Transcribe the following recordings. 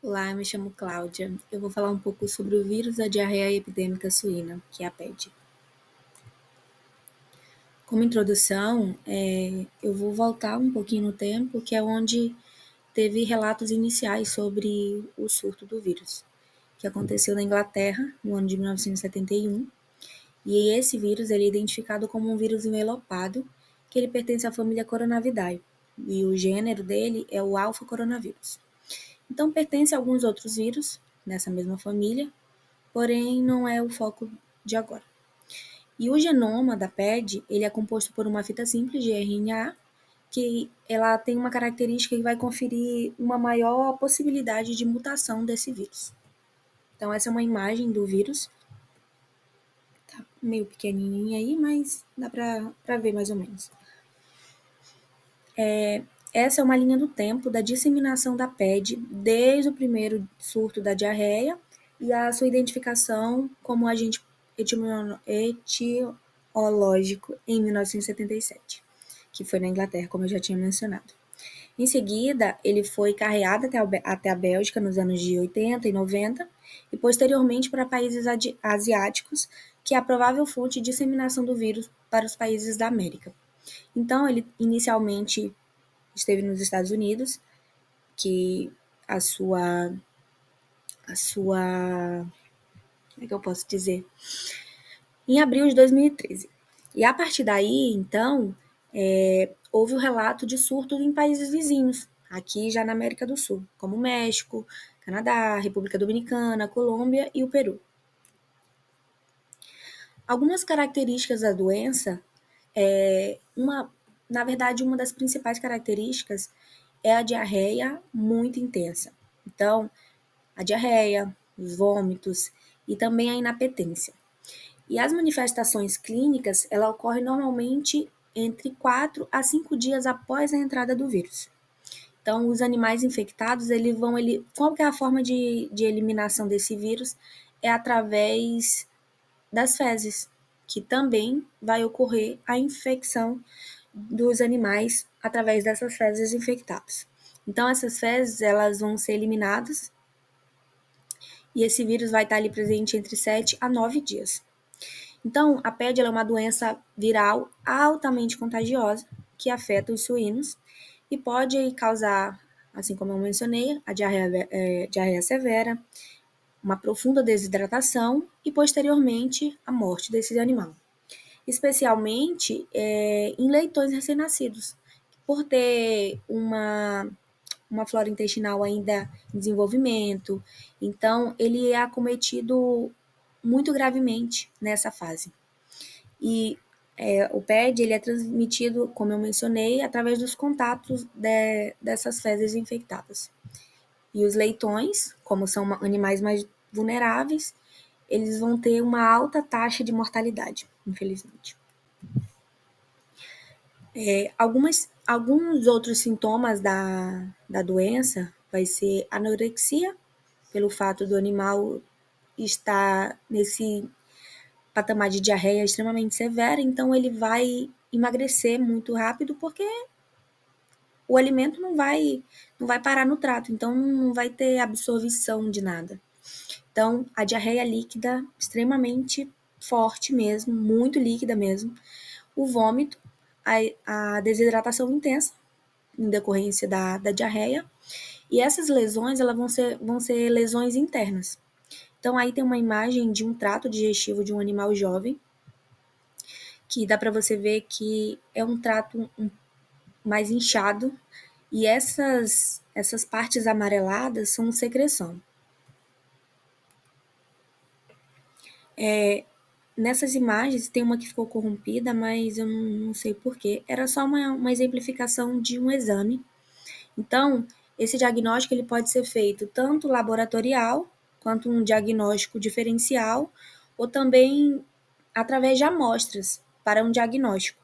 Olá, me chamo Cláudia. Eu vou falar um pouco sobre o vírus da diarreia epidêmica suína, que é a PED. Como introdução, eu vou voltar um pouquinho no tempo, que é onde teve relatos iniciais sobre o surto do vírus, que aconteceu na Inglaterra, no ano de 1971. E esse vírus ele é identificado como um vírus envelopado, que ele pertence à família Coronavidae. E o gênero dele é o alfa coronavírus. Então, pertence a alguns outros vírus nessa mesma família, porém não é o foco de agora. E o genoma da PED, ele é composto por uma fita simples de RNA, que ela tem uma característica que vai conferir uma maior possibilidade de mutação desse vírus. Então essa é uma imagem do vírus, tá meio pequenininha aí, mas dá para ver mais ou menos. Essa é uma linha do tempo da disseminação da PED desde o primeiro surto da diarreia e a sua identificação como agente etiológico em 1977, que foi na Inglaterra, como eu já tinha mencionado. Em seguida, ele foi carreado até a Bélgica nos anos de 80 e 90 e posteriormente para países asiáticos, que é a provável fonte de disseminação do vírus para os países da América. Então, ele inicialmente esteve nos Estados Unidos, que a sua, como é que eu posso dizer? Em abril de 2013. E a partir daí, então, houve o relato de surtos em países vizinhos, aqui já na América do Sul, como México, Canadá, República Dominicana, Colômbia e o Peru. Algumas características da doença, na verdade, uma das principais características é a diarreia muito intensa. Então, a diarreia, os vômitos e também a inapetência. E as manifestações clínicas, ela ocorre normalmente entre 4 a 5 dias após a entrada do vírus. Então, os animais infectados, qual que é a forma de eliminação desse vírus? É através das fezes, que também vai ocorrer a infecção dos animais através dessas fezes infectadas. Então, essas fezes, elas vão ser eliminadas e esse vírus vai estar ali presente entre 7 a 9 dias. Então, a PED é uma doença viral altamente contagiosa que afeta os suínos e pode causar, assim como eu mencionei, a diarreia severa, uma profunda desidratação e, posteriormente, a morte desse animal. Especialmente em leitões recém-nascidos, por ter uma flora intestinal ainda em desenvolvimento, então ele é acometido muito gravemente nessa fase. E o PED ele é transmitido, como eu mencionei, através dos contatos dessas fezes infectadas. E os leitões, como são animais mais vulneráveis, eles vão ter uma alta taxa de mortalidade, infelizmente. Alguns outros sintomas da doença vai ser anorexia, pelo fato do animal estar nesse patamar de diarreia extremamente severa, então ele vai emagrecer muito rápido porque o alimento não vai parar no trato, então não vai ter absorção de nada. Então, a diarreia líquida extremamente forte mesmo, muito líquida mesmo. O vômito, a desidratação intensa em decorrência da diarreia. E essas lesões elas vão ser lesões internas. Então, aí tem uma imagem de um trato digestivo de um animal jovem, que dá para você ver que é um trato mais inchado, e essas partes amareladas são secreção. Nessas imagens tem uma que ficou corrompida, mas eu não sei porquê. Era só uma exemplificação de um exame. Então, esse diagnóstico ele pode ser feito tanto laboratorial, quanto um diagnóstico diferencial, ou também através de amostras para um diagnóstico.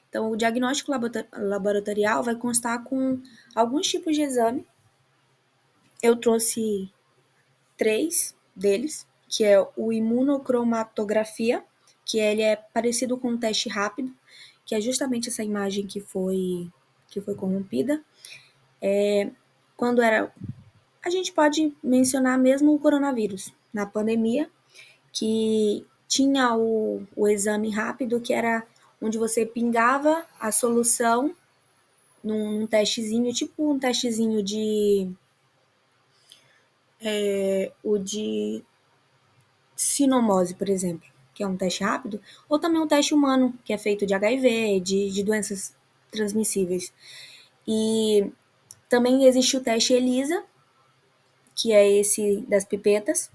Então, o diagnóstico laboratorial vai constar com alguns tipos de exame. Eu trouxe 3 deles, que é o imunocromatografia, que ele é parecido com um teste rápido, que é justamente essa imagem que foi corrompida. Quando era A gente pode mencionar mesmo o coronavírus, na pandemia, que tinha o exame rápido, que era onde você pingava a solução num testezinho, tipo um testezinho o de sinomose, por exemplo, que é um teste rápido, ou também um teste humano, que é feito de HIV, de doenças transmissíveis. E também existe o teste ELISA, que é esse das pipetas,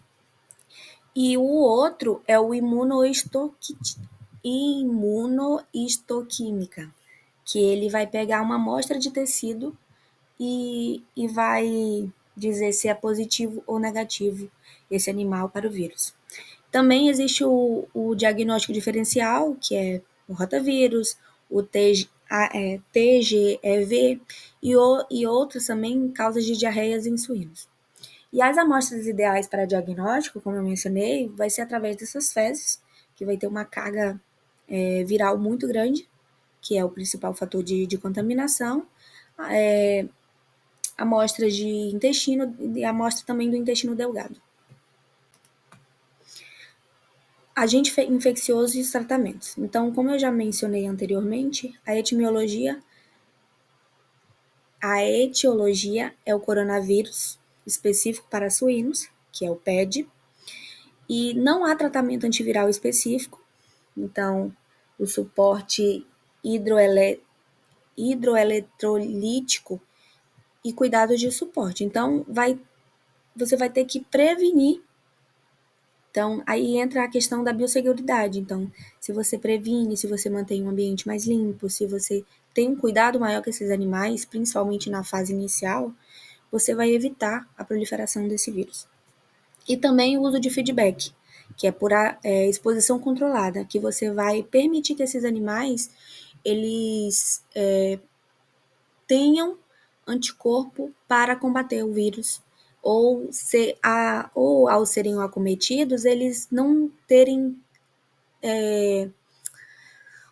e o outro é o imunohistoquímica, que ele vai pegar uma amostra de tecido e vai dizer se é positivo ou negativo esse animal para o vírus. Também existe o diagnóstico diferencial, que é o rotavírus, o TGEV e outras também causas de diarreias em suínos. E as amostras ideais para diagnóstico, como eu mencionei, vai ser através dessas fezes, que vai ter uma carga viral muito grande, que é o principal fator de contaminação, amostras de intestino e amostra também do intestino delgado. Agente infeccioso e os tratamentos. Então, como eu já mencionei anteriormente, a etiologia é o coronavírus específico para suínos, que é o PED, e não há tratamento antiviral específico. Então, o suporte hidroeletrolítico e cuidado de suporte. Então, você vai ter que prevenir. Então, aí entra a questão da biosseguridade. Então, se você previne, se você mantém um ambiente mais limpo, se você tem um cuidado maior com esses animais, principalmente na fase inicial, você vai evitar a proliferação desse vírus. E também o uso de feedback, que é por exposição controlada, que você vai permitir que esses animais eles tenham anticorpo para combater o vírus, ou ao serem acometidos, eles não terem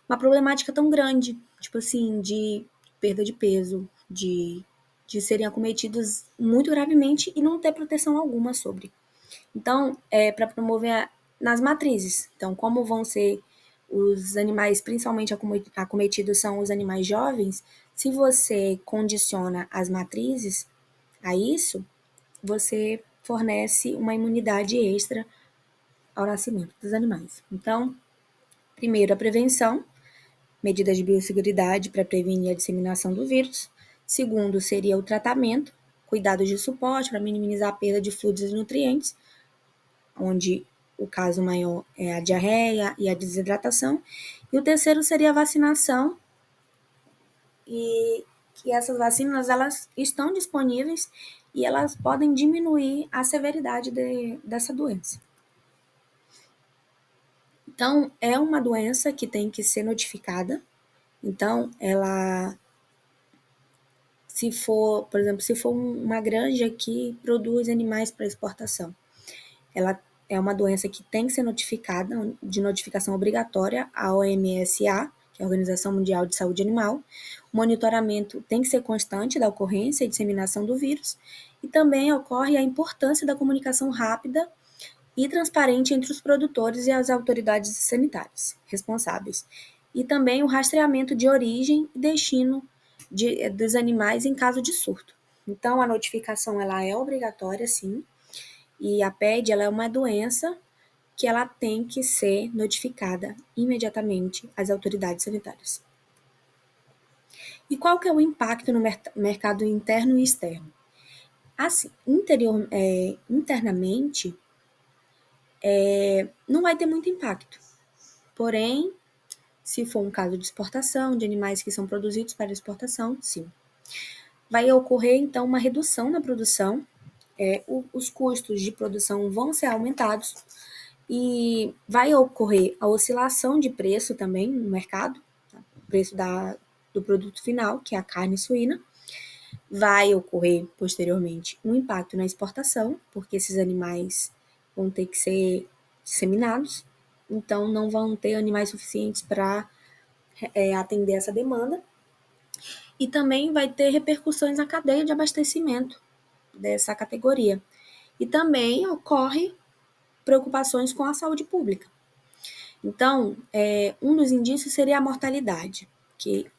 uma problemática tão grande, tipo assim, de perda de peso, de serem acometidos muito gravemente e não ter proteção alguma sobre. Então, para promover nas matrizes. Então, como vão ser os animais, principalmente acometidos, são os animais jovens, se você condiciona as matrizes a isso, você fornece uma imunidade extra ao nascimento dos animais. Então, primeiro, a prevenção, medidas de biosseguridade para prevenir a disseminação do vírus. Segundo, seria o tratamento, cuidados de suporte para minimizar a perda de fluidos e nutrientes, onde o caso maior é a diarreia e a desidratação. E o terceiro seria a vacinação, e que essas vacinas elas estão disponíveis e elas podem diminuir a severidade dessa doença. Então, é uma doença que tem que ser notificada. Então, se for, por exemplo, se for uma granja que produz animais para exportação, ela é uma doença que tem que ser notificada, de notificação obrigatória à OMSA, que é a Organização Mundial de Saúde Animal. O monitoramento tem que ser constante da ocorrência e disseminação do vírus, e também ocorre a importância da comunicação rápida e transparente entre os produtores e as autoridades sanitárias responsáveis, e também o rastreamento de origem e destino dos animais em caso de surto. Então, a notificação ela é obrigatória, sim, e a PED ela é uma doença que ela tem que ser notificada imediatamente às autoridades sanitárias. E qual que é o impacto no mercado interno e externo? Assim, internamente, não vai ter muito impacto. Porém, se for um caso de exportação, de animais que são produzidos para exportação, sim. Vai ocorrer, então, uma redução na produção, os custos de produção vão ser aumentados e vai ocorrer a oscilação de preço também no mercado, tá? O preço do produto final, que é a carne suína. Vai ocorrer, posteriormente, um impacto na exportação, porque esses animais vão ter que ser disseminados, então não vão ter animais suficientes para atender essa demanda. E também vai ter repercussões na cadeia de abastecimento, dessa categoria. E também ocorre preocupações com a saúde pública. Então, um dos indícios seria a mortalidade, que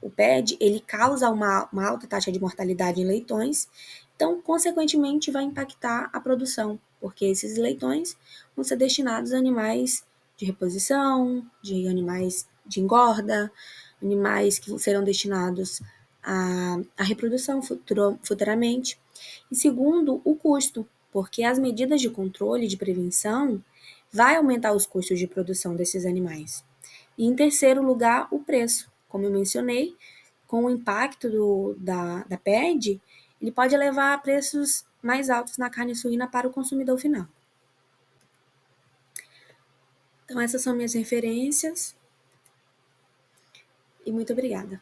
o PED ele causa uma alta taxa de mortalidade em leitões, então, consequentemente, vai impactar a produção, porque esses leitões vão ser destinados a animais de reposição, de animais de engorda, animais que serão destinados à reprodução futuramente. E segundo, o custo, porque as medidas de controle e de prevenção vai aumentar os custos de produção desses animais. E em terceiro lugar, o preço. Como eu mencionei, com o impacto da PED, ele pode levar a preços mais altos na carne suína para o consumidor final. Então, essas são minhas referências e muito obrigada.